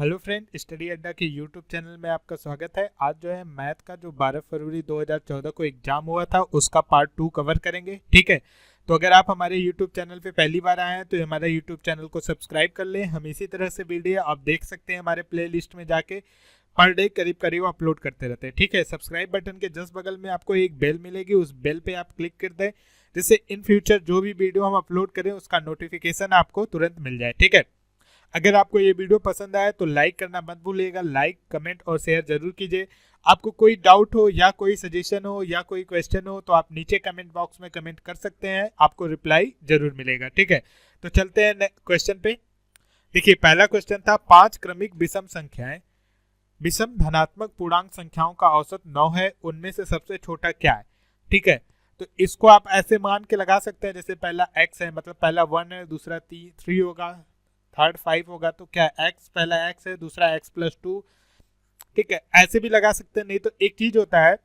Hello friend, study अड्डा के YouTube channel में आपका स्वागत है। आज जो है मैथ का जो 12 फरवरी 2014 को एग्जाम हुआ था उसका पार्ट 2 कवर करेंगे। ठीक है, तो अगर आप हमारे यूट्यूब चैनल पे पहली बार आए हैं तो हमारे यूट्यूब चैनल को सब्सक्राइब कर लें। हम इसी तरह से वीडियो आप देख सकते हैं हमारे प्ले लिस्ट में जाके, पर डे करीब करीब अपलोड करते रहते हैं। ठीक है, सब्सक्राइब बटन के जस्ट बगल में आपको एक बेल मिलेगी, उस बेल पे आप क्लिक कर दें जिससे इन फ्यूचर जो भी वीडियो हम अपलोड करें उसका नोटिफिकेशन आपको तुरंत मिल जाए। ठीक है, अगर आपको ये वीडियो पसंद आए तो लाइक करना मत भूलिएगा। लाइक, कमेंट और शेयर जरूर कीजिए। आपको कोई डाउट हो या कोई सजेशन हो या कोई क्वेश्चन हो तो आप नीचे कमेंट बॉक्स में कमेंट कर सकते हैं, आपको रिप्लाई जरूर मिलेगा। ठीक है, तो चलते हैं क्वेश्चन पे। देखिए, पहला क्वेश्चन था 5 क्रमिक विषम संख्याएं, विषम धनात्मक पूर्णांक संख्याओं का औसत 9 है, उनमें से सबसे छोटा क्या है। ठीक है, तो इसको आप ऐसे मान के लगा सकते हैं जैसे पहला x है, मतलब पहला 1 है, दूसरा 3 होगा, थर्ड 5 होगा, तो क्या x, पहला x है, दूसरा x + 2। ठीक है, ऐसे भी लगा सकते हैं। नहीं तो एक चीज होता है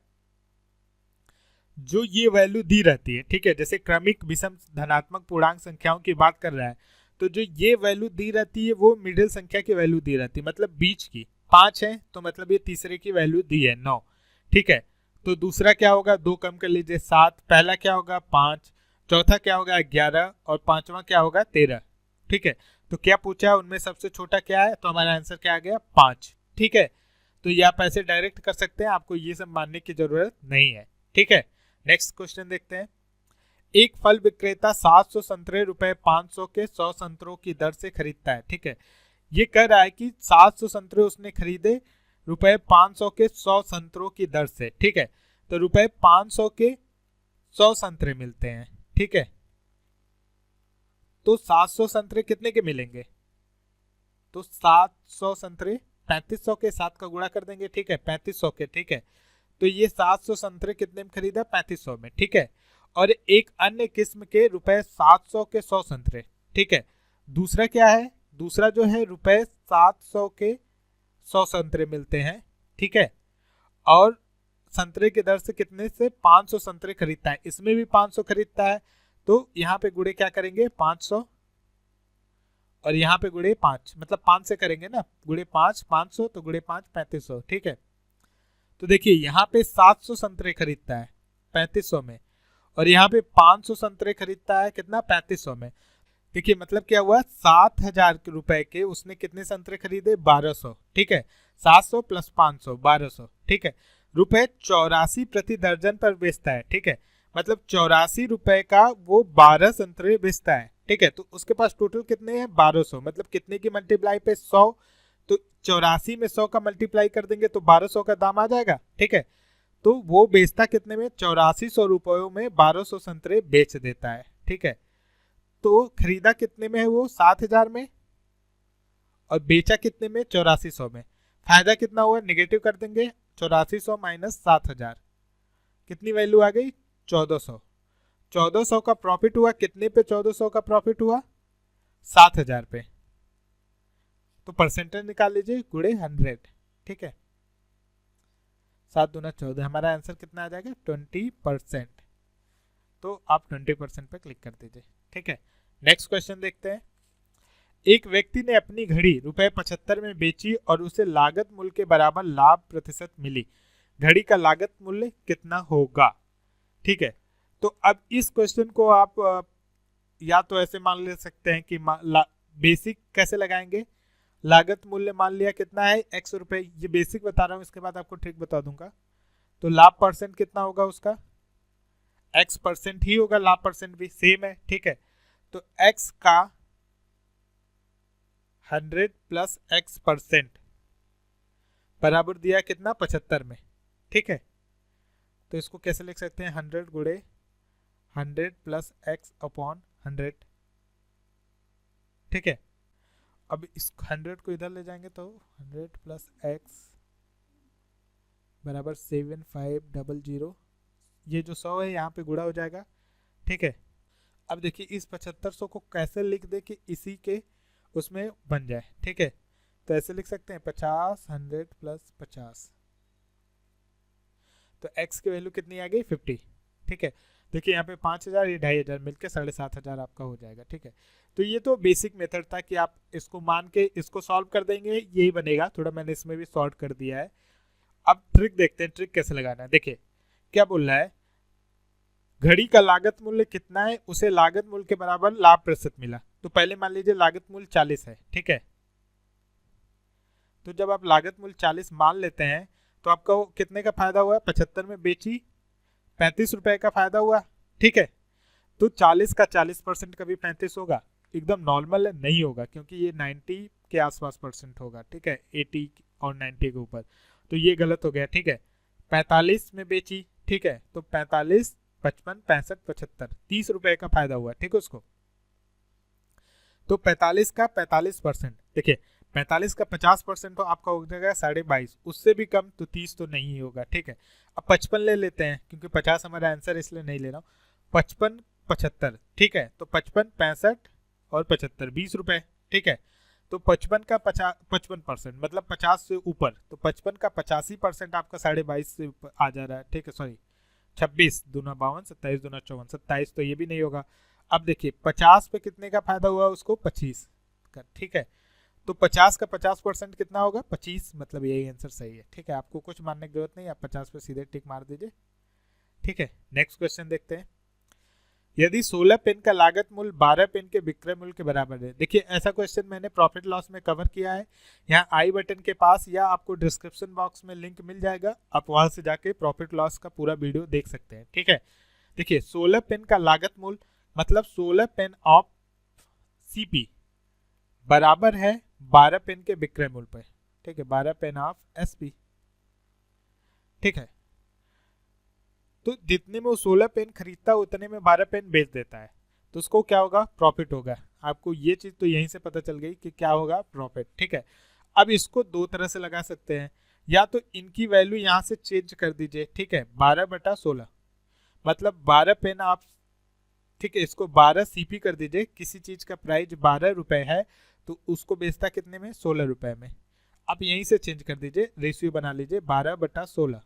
जो ये वैल्यू दी रहती है, ठीक है, जैसे क्रमिक विषम धनात्मक पूर्णांक संख्याओं की बात कर रहा है तो जो ये वैल्यू दी रहती है वो मिडिल संख्या की वैल्यू दी रहती है, मतलब बीच की। 5 है तो मतलब ये तीसरे की वैल्यू दी है 9। ठीक है, तो दूसरा क्या होगा, 2 कम कर लीजिए 7, पहला क्या होगा 5, चौथा क्या होगा 11 और पांचवा क्या होगा 13। ठीक है, तो क्या पूछा है उनमें सबसे छोटा क्या है, तो हमारा आंसर क्या आ गया 5। ठीक है, तो ये आप ऐसे डायरेक्ट कर सकते हैं, आपको ये सब मानने की जरूरत नहीं है। ठीक है, नेक्स्ट क्वेश्चन देखते हैं। एक फल विक्रेता 700 संतरे रुपए 500 के 100 संतरों की दर से खरीदता है। ठीक है, ये कह रहा है कि 700 संतरे उसने खरीदे रुपए 500 के 100 संतरों की दर से। ठीक है, तो रुपए 500 के 100 संतरे मिलते हैं। ठीक है, तो 700 संतरे कितने के मिलेंगे, तो 700 संतरे 3500 के 7 का गुणा कर देंगे। ठीक है, 3500 के। ठीक है, तो ये 700 संतरे कितने में खरीदा, 3500 में। ठीक है, और एक अन्य किस्म के रुपए 700 के 100 संतरे। ठीक है, दूसरा क्या है, दूसरा जो है रुपए 700 के 100 संतरे मिलते हैं। ठीक है, और संतरे की दर से कितने से 500 संतरे खरीदता है, इसमें भी 500 खरीदता है, तो यहाँ पे गुणे क्या करेंगे 500 और यहाँ पे गुणे 5, मतलब 5 से करेंगे ना, गुणे 5 500, तो गुणे 5 3500। ठीक है, तो देखिए यहाँ पे 700 संतरे खरीदता है 3500 में और यहाँ पे 500 संतरे खरीदता है कितना 3500 में। देखिए मतलब क्या हुआ, 7000 रुपए के उसने कितने संतरे खरीदे 1200। ठीक है, 700 + 500 1200। ठीक है, रुपए 84 प्रति दर्जन पर बेचता है। ठीक है, मतलब 84 रुपए का वो 12 संतरे बेचता है। ठीक है, तो उसके पास टोटल कितने हैं 1200, मतलब कितने की मल्टीप्लाई पे 100, तो 84 में 100 का मल्टीप्लाई कर देंगे तो 1200 का दाम आ जाएगा। ठीक है, तो वो बेचता कितने में 8400 रुपयों में 1200 संतरे बेच देता है। ठीक है, तो खरीदा कितने में है वो 7000 में और बेचा कितने में 8400 में। फायदा कितना हुआ, निगेटिव कर देंगे, 8400 - 7000 कितनी वैल्यू आ गई 1400। 1400 का प्रॉफिट हुआ कितने पे, 1400 का प्रॉफिट हुआ 7000 पे, तो परसेंटेज निकाल लीजिए गुणे 100। ठीक है, 7 दूना 14, हमारा आंसर कितना आ जाएगा 20%। तो आप 20% पे क्लिक कर दीजिए। ठीक है, नेक्स्ट क्वेश्चन देखते हैं। एक व्यक्ति ने अपनी घड़ी रुपए 75 में बेची और उसे लागत मूल्य के बराबर लाभ प्रतिशत मिली, घड़ी का लागत मूल्य कितना होगा। ठीक है, तो अब इस क्वेश्चन को आप या तो ऐसे मान ले सकते हैं कि बेसिक कैसे लगाएंगे, लागत मूल्य मान लिया कितना है x रुपए, ये बेसिक बता रहा हूं, इसके बाद आपको ट्रिक बता दूंगा। तो लाभ परसेंट कितना होगा उसका, x% ही होगा, लाभ परसेंट भी सेम है। ठीक है, तो x का 100 + x% बराबर दिया कितना 75 में। ठीक है, तो इसको कैसे लिख सकते हैं 100 गुणे 100 + x/100। ठीक है, अब इस 100 को इधर ले जाएंगे तो 100 + x बराबर 7500, ये जो 100 है यहाँ पे गुणा हो जाएगा। ठीक है, अब देखिए इस 7500 को कैसे लिख दे कि इसी के उसमें बन जाए। ठीक है, तो ऐसे लिख सकते हैं 50 100 + 50, तो x की वैल्यू कितनी आ गई 50। ठीक है, देखिए यहाँ पे 5,000 ये 2,500 मिलकर 7,500 आपका हो जाएगा। ठीक है, तो ये तो बेसिक मेथड था कि आप इसको मान के इसको सॉल्व कर देंगे, यही बनेगा। थोड़ा मैंने इसमें भी सॉर्ट कर दिया है। अब ट्रिक देखते हैं, ट्रिक कैसे लगाना है। देखिए क्या बोल रहा है, घड़ी का लागत मूल्य कितना है, उसे लागत मूल्य के बराबर लाभ प्रतिशत मिला। तो पहले मान लीजिए लागत मूल्य 40 है। ठीक है, तो जब आप लागत मूल्य 40 मान लेते हैं तो आपका कितने का फायदा हुआ, 75 में बेची 35 रुपए का फायदा हुआ। ठीक है, तो 40 का 40% कभी 35 होगा, एकदम नॉर्मल है, नहीं होगा, क्योंकि ये 90 के आसपास परसेंट होगा। ठीक है, 80 और 90 के ऊपर, तो ये गलत हो गया। ठीक है, 45 में बेची। ठीक है, तो 45, 55, 65, 75, 30 रुपए का फायदा हुआ। ठीक है, उसको तो 45 का 45%, देखिए 45 का 50% तो आपका हो जाएगा 22.5, उससे भी कम तो 30 तो नहीं होगा। ठीक है, अब 55 ले लेते हैं, क्योंकि 50 हमारा आंसर इसलिए नहीं ले रहा हूँ। 55, 75, ठीक है, तो 55, 65 और 75, 20 रुपए। ठीक है, तो 55 का 55% मतलब 50 से ऊपर, तो 55 का 85% आपका 22.5 से आ जा रहा है। ठीक है, सॉरी 26 दूना 52, 27 दूना 54, 27 तो ये भी नहीं होगा। अब देखिए 50 पे कितने का फायदा हुआ उसको, 25 का। ठीक है, तो 50 का 50% कितना होगा, 25, मतलब यही आंसर सही है। ठीक है, आपको कुछ मानने की जरूरत नहीं, आप 50 पे सीधे टिक मार दीजिए। ठीक है, नेक्स्ट क्वेश्चन देखते हैं। यदि 16 पेन का लागत मूल्य 12 पेन के विक्रय मूल्य के बराबर है। देखिए ऐसा क्वेश्चन मैंने प्रॉफिट लॉस में कवर किया है, यहाँ आई बटन के पास या आपको डिस्क्रिप्शन बॉक्स में लिंक मिल जाएगा, आप वहां से जाके प्रॉफिट लॉस का पूरा वीडियो देख सकते हैं। ठीक है, देखिए 16 पेन का लागत मूल्य मतलब 16 पेन ऑफ सीपी बराबर है 12 पेन के विक्रय मूल्य पर। ठीक है, 12 पेन ऑफ एसपी। ठीक है, तो जितने में वो 16 पेन खरीदता है उतने में 12 पेन बेच देता है, तो उसको क्या होगा, प्रॉफिट होगा। आपको ये चीज तो यहीं से पता चल गई कि क्या होगा, प्रॉफिट। ठीक है, अब इसको दो तरह से लगा सकते हैं, या तो इनकी वैल्यू यहां से चेंज कर दीजिए। ठीक है, 12/16 मतलब 12 पेन आप, ठीक है, इसको 12 सीपी कर दीजिए। किसी चीज का प्राइस 12 रुपए है तो उसको बेचता कितने में, 16 रुपए में। आप यहीं से चेंज कर दीजिए, रेशियो बना लीजिए 12/16,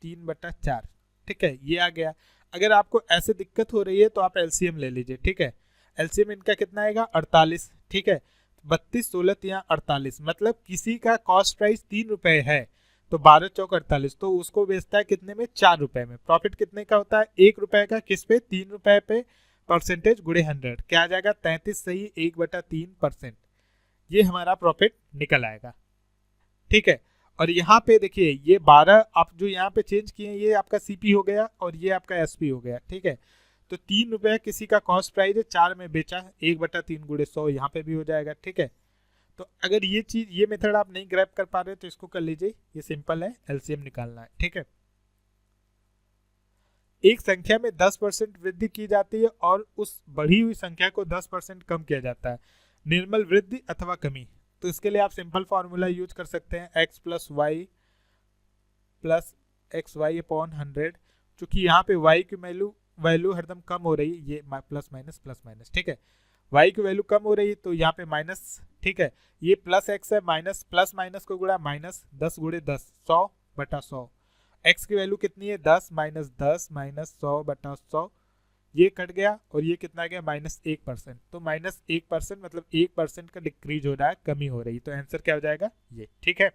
3/4। ठीक है, ये आ गया। अगर आपको ऐसे दिक्कत हो रही है तो आप एलसीएम ले लीजिए। ठीक है, एलसीएम इनका कितना आएगा, 48। ठीक है, 32, 16 या 48, मतलब किसी का कॉस्ट प्राइस 3 रुपए है तो 12 चौक 48, तो उसको बेचता है कितने में, 4 रुपए में। प्रॉफिट कितने का होता है, 1 रुपए का, किस पे, 3 रुपए पे, परसेंटेज गुणे 100, क्या आ जाएगा, 33 सही 1/3%। ये हमारा प्रॉफिट निकल आएगा। ठीक है, और यहाँ पे देखिए ये 12 आप जो यहाँ पे चेंज किए हैं, ये आपका सीपी हो गया और ये आपका एसपी हो गया। ठीक है, तो 3 रुपए किसी का कॉस्ट प्राइस है, 4 में बेचा, 1/3 गुणे 100 यहाँ पे भी हो जाएगा। ठीक है, तो अगर ये चीज, ये मेथड आप नहीं ग्रैब कर पा रहे तो इसको कर लीजिए, ये सिंपल है, एलसीएम निकालना है। ठीक है, एक संख्या में 10% वृद्धि की जाती है और उस बढ़ी हुई संख्या को 10% कम किया जाता है, निर्मल वृद्धि अथवा कमी। तो इसके लिए आप सिंपल फॉर्मूला यूज कर सकते हैं, x + y + xy अपॉन 100। चूंकि यहाँ पे y की वैल्यू हरदम कम हो रही है, ये प्लस माइनस। ठीक है, y की वैल्यू कम हो रही है तो यहाँ पे माइनस। ठीक है, ये प्लस x है, माइनस प्लस माइनस को गुणा माइनस 10 गुणे 10, 100/100। x की वैल्यू कितनी है, 10 - 10 - 100/100, ये कट गया और ये कितना गया, -1%। तो -1% मतलब 1% का डिक्रीज हो रहा है, कमी हो रही है, तो आंसर क्या हो जाएगा, ये। ठीक है,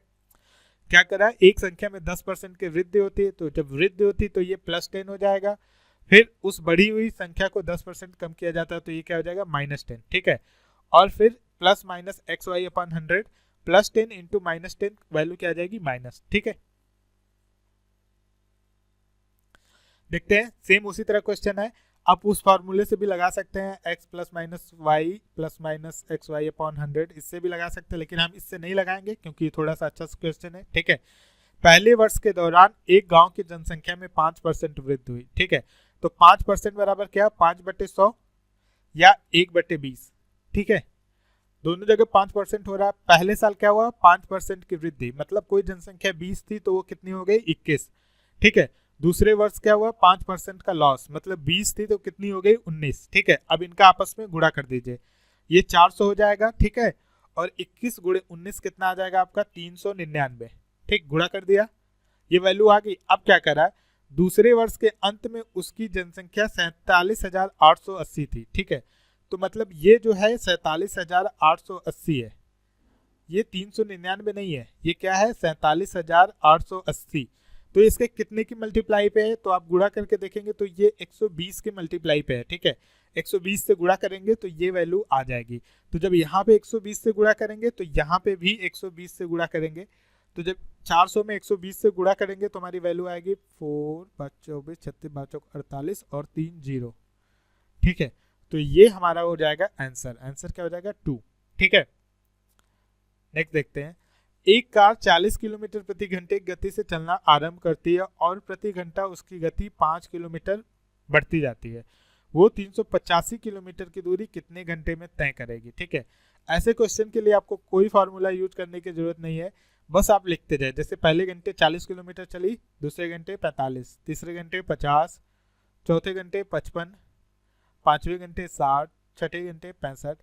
क्या करा, एक संख्या में 10% की वृद्धि होती है, तो जब वृद्धि होती है तो ये +10 हो जाएगा, फिर उस बढ़ी हुई संख्या को 10% कम किया जाता है तो ये क्या हो जाएगा, -10। ठीक है, और फिर plus minus xy upon 100, +10 into -10 value क्या आ जाएगी, माइनस। ठीक है, देखते हैं, सेम उसी तरह क्वेश्चन है, आप उस फॉर्मूले से भी लगा सकते हैं, x + -y + -xy अपॉन 100, इससे भी लगा सकते हैं, लेकिन हम इससे नहीं लगाएंगे क्योंकि थोड़ा सा अच्छा क्वेश्चन है। ठीक है, पहले वर्ष के दौरान एक गांव की जनसंख्या में 5% वृद्धि हुई। ठीक है, तो 5% बराबर क्या, 5/100 या 1/20। ठीक है, दोनों जगह 5% हो रहा है। पहले साल क्या हुआ, 5% की वृद्धि, मतलब कोई जनसंख्या 20 थी तो वो कितनी हो गई, 21। ठीक है, दूसरे वर्ष क्या हुआ, 5% का लॉस, मतलब 20 थी तो कितनी हो गई, 19। ठीक है, अब इनका आपस में गुणा कर दीजिए, ये 400 हो जाएगा। ठीक है, और 21 गुणे 19 कितना आ जाएगा आपका, 399। ठीक, गुणा कर दिया, ये वैल्यू आ गई। अब क्या करा, दूसरे वर्ष के अंत में उसकी जनसंख्या 47,880 थी। ठीक है, तो मतलब ये जो है 47,880 है, ये 399 नहीं है, ये क्या है 47,880। तो इसके कितने की मल्टीप्लाई पे है, तो आप गुणा करके देखेंगे तो ये 120 के मल्टीप्लाई पे है। ठीक है, 120 से गुणा करेंगे तो ये वैल्यू आ जाएगी। तो जब यहाँ पे 120 से गुणा करेंगे तो यहाँ पे भी 120 से गुणा करेंगे, तो जब 400 में 120 से गुणा करेंगे तो हमारी वैल्यू आएगी 4 5 24 36 5 48 और 3 0। ठीक है, तो ये हमारा हो जाएगा आंसर। आंसर क्या हो जाएगा 2। ठीक है, नेक्स्ट देखते हैं। एक कार 40 किलोमीटर प्रति घंटे की गति से चलना आरंभ करती है और प्रति घंटा उसकी गति 5 किलोमीटर बढ़ती जाती है। वो 385 किलोमीटर की दूरी कितने घंटे में तय करेगी। ठीक है, ऐसे क्वेश्चन के लिए आपको कोई फार्मूला यूज करने की जरूरत नहीं है, बस आप लिखते जाए। जैसे पहले घंटे 40 किलोमीटर चली, दूसरे घंटे 45, तीसरे घंटे 50, चौथे घंटे 55, पांचवें घंटे 60, छठे घंटे 65।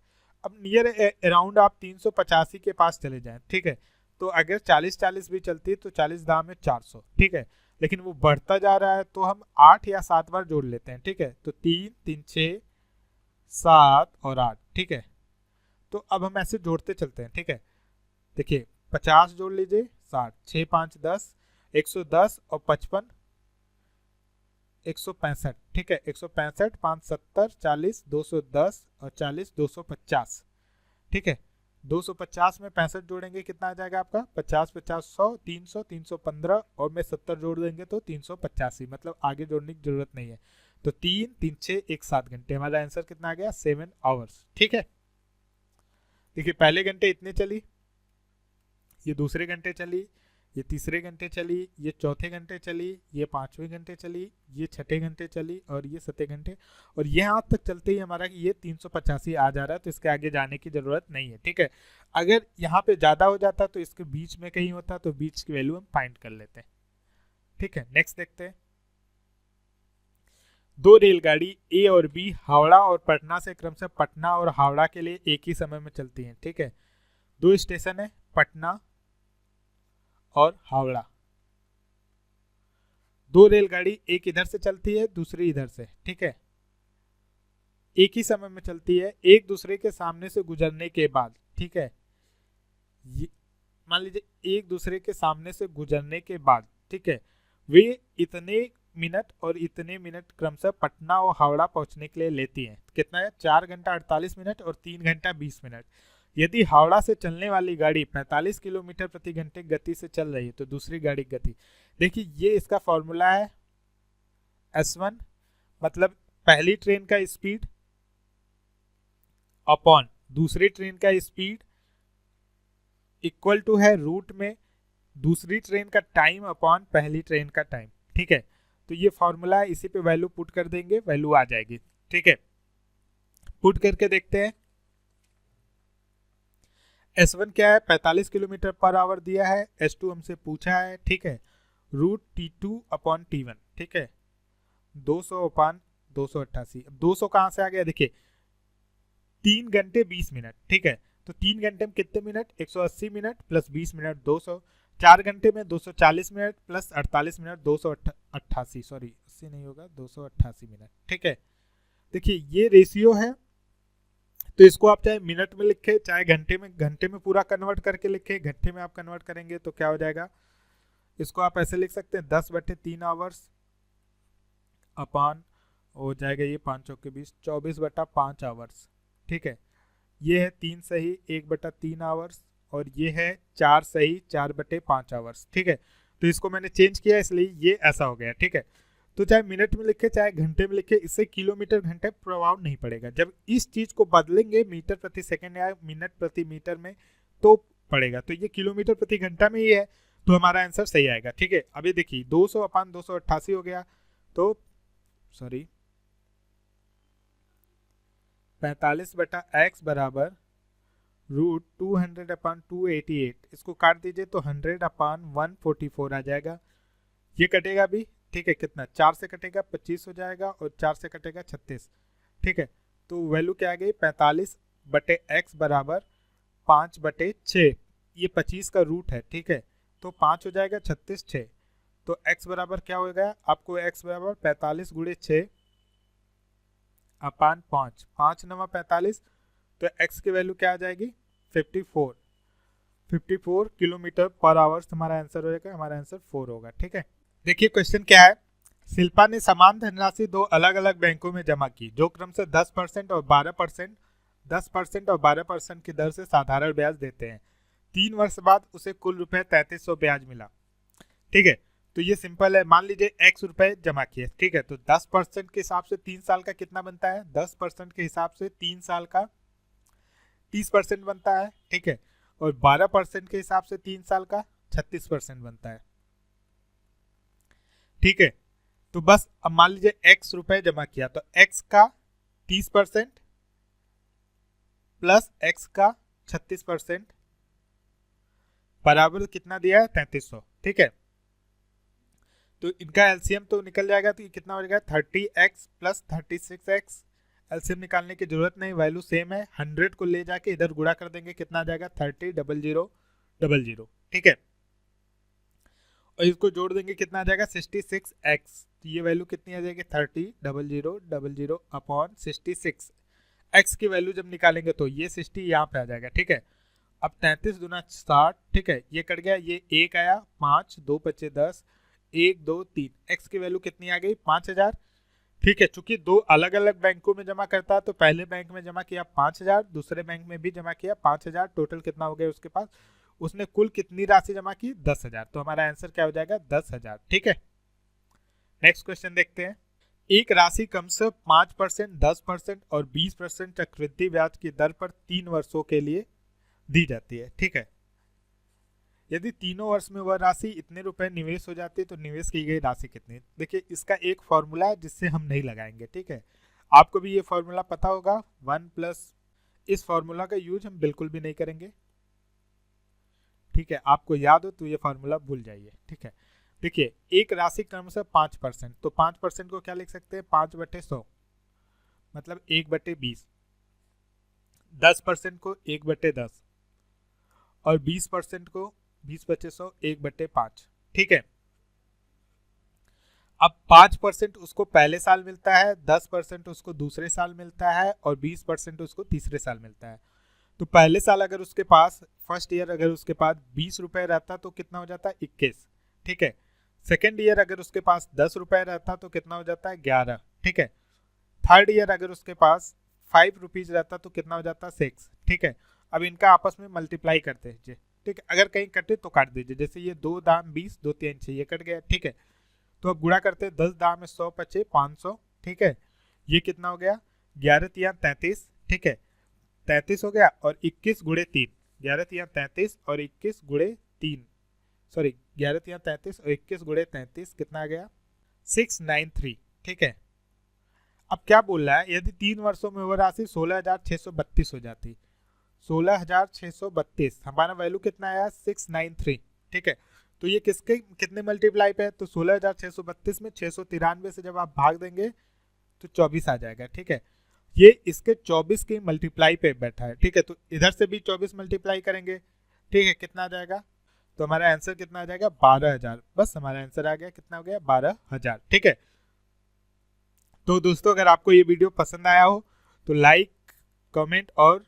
अब नियर अराउंड आप 385 के पास चले जाएं। ठीक है, तो अगर 40-40 भी चलती है तो 40 दाम में 400। ठीक है, लेकिन वो बढ़ता जा रहा है तो हम 8 या 7 बार जोड़ लेते हैं। ठीक है, तो 3 3 6 7 और 8। ठीक है, तो अब हम ऐसे जोड़ते चलते हैं। ठीक है, देखिए 50 जोड़ लीजिए, 60, 6 5 10, 110 और 55 165। ठीक है, 165 5 70 40 210 और 40 250। ठीक है, 250 में 65 जोड़ेंगे कितना आ जाएगा आपका 50 50 100 300 315 और में 70 जोड़ देंगे तो 385। मतलब आगे जोड़ने की जरूरत नहीं है। तो 3 3 6 1 7 घंटे, हमारा आंसर कितना आ गया 7 आवर्स। ठीक है, देखिए पहले घंटे इतने चली, ये दूसरे घंटे चली, ये तीसरे घंटे चली, ये चौथे घंटे चली, ये पांचवें घंटे चली, ये छठे घंटे चली और ये सत्ते घंटे, और यहाँ तक चलते ही हमारा ये 385 आ जा रहा है। तो इसके आगे जाने की जरूरत नहीं है। ठीक है, अगर यहाँ पे ज्यादा हो जाता तो इसके बीच में कहीं होता तो बीच की वैल्यू हम फाइंड कर लेते हैं। ठीक है, नेक्स्ट देखते हैं। दो रेलगाड़ी ए और बी हावड़ा और पटना से क्रमशः पटना और हावड़ा के लिए एक ही समय में चलती हैं। ठीक है, दो स्टेशन है पटना और हावड़ा। दो रेलगाड़ी, एक इधर से चलती है दूसरी इधर से। ठीक है, एक ही समय में चलती है, एक दूसरे के सामने से गुजरने के बाद। ठीक है, मान लीजिए एक दूसरे के सामने से गुजरने के बाद, ठीक है, वे इतने मिनट और इतने मिनट क्रमशः पटना और हावड़ा पहुंचने के लिए लेती हैं। कितना है 4 घंटा 48 मिनट और 3 घंटा 20 मिनट। यदि हावड़ा से चलने वाली गाड़ी 45 किलोमीटर प्रति घंटे गति से चल रही है तो दूसरी गाड़ी की गति, देखिए ये इसका फॉर्मूला है S1, मतलब पहली ट्रेन का स्पीड अपॉन दूसरी ट्रेन का स्पीड इक्वल टू है रूट में दूसरी ट्रेन का टाइम अपॉन पहली ट्रेन का टाइम। ठीक है, तो ये फॉर्मूला है, इसी पे वैल्यू पुट कर देंगे, वैल्यू आ जाएगी। ठीक है, पुट करके देखते हैं। S1 क्या है 45 किलोमीटर पर आवर दिया है, S2 हमसे पूछा है। ठीक है, रूट T2 अपॉन T1। ठीक है, 200 अपॉन 288। अब 200 कहां से आ गया, देखिए 3 घंटे 20 मिनट। ठीक है, तो 3 घंटे में कितने मिनट 180 मिनट प्लस 20 मिनट 200, 4 घंटे में 240 मिनट प्लस 48 मिनट 288, सॉरी 80 नहीं होगा 288 मिनट। ठीक है, देखिए ये रेशियो है, तो इसको आप चाहे मिनट में लिखे चाहे घंटे में पूरा कन्वर्ट करके लिखे। घंटे में आप कन्वर्ट करेंगे तो क्या हो जाएगा, इसको आप ऐसे लिख सकते हैं 10/3 आवर्स अपान हो जाएगा ये 5 चौके 20 24/5 आवर्स। ठीक है, ये है 3 सही 1/3 आवर्स और ये है 4 सही 4/5 आवर्स। ठीक है, तो इसको मैंने चेंज किया इसलिए ये ऐसा हो गया। ठीक है, तो चाहे मिनट में लिखे चाहे घंटे में लिखे, इससे किलोमीटर घंटे प्रभाव नहीं पड़ेगा। जब इस चीज को बदलेंगे मीटर प्रति सेकंड या मिनट प्रति मीटर में तो पड़ेगा। तो ये किलोमीटर प्रति घंटा में ही है, तो हमारा आंसर सही आएगा। ठीक है, अभी देखिए 200 अपान 288 हो गया, तो सॉरी 45/x बराबर रूट 200 अपान 288। इसको काट दीजिए तो 100 अपान 144 आ जाएगा। ये कटेगा भी, ठीक है, कितना 4 से कटेगा 25 हो जाएगा और 4 से कटेगा 36। ठीक है, तो वैल्यू क्या आ गई 45/x बराबर 5/6। ये 25 का रूट है। ठीक है, तो 5 हो जाएगा 36 6, तो x बराबर क्या हो गया आपको, x बराबर 45 गुणे 6 अपान 5, 5 9 45, तो x की वैल्यू क्या आ जाएगी 54 किलोमीटर पर आवर्स हमारा आंसर हो जाएगा, हमारा आंसर 4 होगा। ठीक है, देखिए क्वेश्चन क्या है। शिल्पा ने समान धनराशि 2 अलग अलग बैंकों में जमा की जो क्रमशः 10% और 12% 10% और 12% की दर से साधारण ब्याज देते हैं। 3 वर्ष बाद उसे कुल रुपए 3300 ब्याज मिला। ठीक है, तो ये सिंपल है। मान लीजिए x रुपए जमा किए, ठीक है, तो 10% के हिसाब से 3 साल का कितना बनता है, 10% के हिसाब से 3 साल का 30% बनता है। ठीक है, और 12% के हिसाब से 3 साल का 36% बनता है। ठीक है, तो बस अब मान लीजिए x रुपए जमा किया, तो x का 30% प्लस x का 36% बराबर कितना दिया है 3300। ठीक है, तो इनका एलसीएम तो निकल जाएगा, तो ये कितना हो जाएगा 30x प्लस 36x। एलसीएम निकालने की जरूरत नहीं, वैल्यू सेम है। 100 को ले जाके इधर गुणा कर देंगे, कितना आ जाएगा 30,000,000। ठीक है, और इसको जोड़ देंगे कितना आ जाएगा 66x। तो ये वैल्यू कितनी आ जाएगी 30,000,000 अपॉन 66। x की वैल्यू जब निकालेंगे तो ये 60 यहाँ पे आ जाएगा। ठीक है, अब 33 दूना 60। ठीक है, ये कट गया, ये 1 आया, 5 2 बचे 10, 1 2 3, x की वैल्यू कितनी आ गई 5000। ठीक है, चूंकि 2 अलग अलग बैंकों में जमा करता है, तो पहले बैंक में जमा किया 5000, दूसरे बैंक में भी जमा किया 5000, टोटल कितना हो गया उसके पास, उसने कुल कितनी राशि जमा की 10,000। तो हमारा आंसर क्या हो जाएगा 10,000। ठीक है, नेक्स्ट क्वेश्चन देखते हैं। एक राशि कम से 5%, 10% और 20% चक्रवृद्धि ब्याज की दर पर 3 वर्षों के लिए दी जाती है। ठीक है, यदि तीनों वर्ष में वह राशि इतने रुपए निवेश हो जाती है तो निवेश की गई राशि कितनी। देखिए इसका एक फॉर्मूला है जिससे हम नहीं लगाएंगे। ठीक है, आपको भी ये फॉर्मूला पता होगा 1+, इस फॉर्मूला का यूज हम बिल्कुल भी नहीं करेंगे। ठीक है, आपको याद हो तो ये फॉर्मूला भूल जाइए। ठीक है, देखिए एक राशि क्रमशः 5%, तो 5% को क्या लिख सकते हैं 5/100 मतलब 1/20, 10% को 1/10 और 20% को 20/100 1/5। ठीक है, अब 5% उसको पहले साल मिलता है, 10% उसको दूसरे साल मिलता है और 20% उसको तीसरे साल मिलता है। तो पहले साल अगर उसके पास फर्स्ट ईयर अगर उसके पास 20 रुपए रहता तो कितना हो जाता है 21। ठीक है, सेकेंड ईयर अगर उसके पास 10 रुपए रहता तो कितना हो जाता है 11। ठीक है, थर्ड ईयर अगर उसके पास 5 रुपीज रहता तो कितना हो जाता है 6। ठीक है, अब इनका आपस में मल्टीप्लाई करते हैं। ठीक है, अगर कहीं कटे तो काट दीजिए, जैसे ये 2 दाम 20, 2 3 6, ये कट गया। ठीक है, तो अब गुणा करते हैं, 10 दाम में 100 पचे 500। ठीक है, ये कितना हो गया 11 3 33। ठीक है, 33 हो गया और 21 गुणे 3, 11 3 33 और 21 गुणे 3, सॉरी 11 3 33 और 21 गुणे 33 कितना आ गया 693। ठीक है, अब क्या बोल रहा है, यदि 3 वर्षों में वह राशि 16,632 हो जाती, 16,632, हमारा वैल्यू कितना आया 693। ठीक है, तो ये किसके कितने मल्टीप्लाई पे है, तो 16,632 में 693 से जब आप भाग देंगे तो 24 आ जाएगा। ठीक है, ये इसके 24 के मल्टीप्लाई पे बैठा है। ठीक है, तो इधर से भी 24 मल्टीप्लाई करेंगे। ठीक है, कितना आ जाएगा, तो हमारा आंसर कितना आ जाएगा 12,000। बस हमारा आंसर आ गया, कितना हो गया 12,000। ठीक है, तो दोस्तों अगर आपको ये वीडियो पसंद आया हो तो लाइक कमेंट और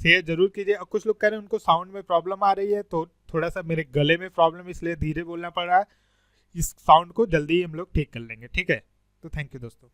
शेयर जरूर कीजिए। और कुछ लोग कह रहे हैं उनको साउंड में प्रॉब्लम आ रही है, तो थोड़ा सा मेरे गले में प्रॉब्लम इसलिए धीरे बोलना पड़ रहा है। इस साउंड को जल्दी ही हम लोग ठीक कर लेंगे। ठीक है, तो थैंक यू दोस्तों।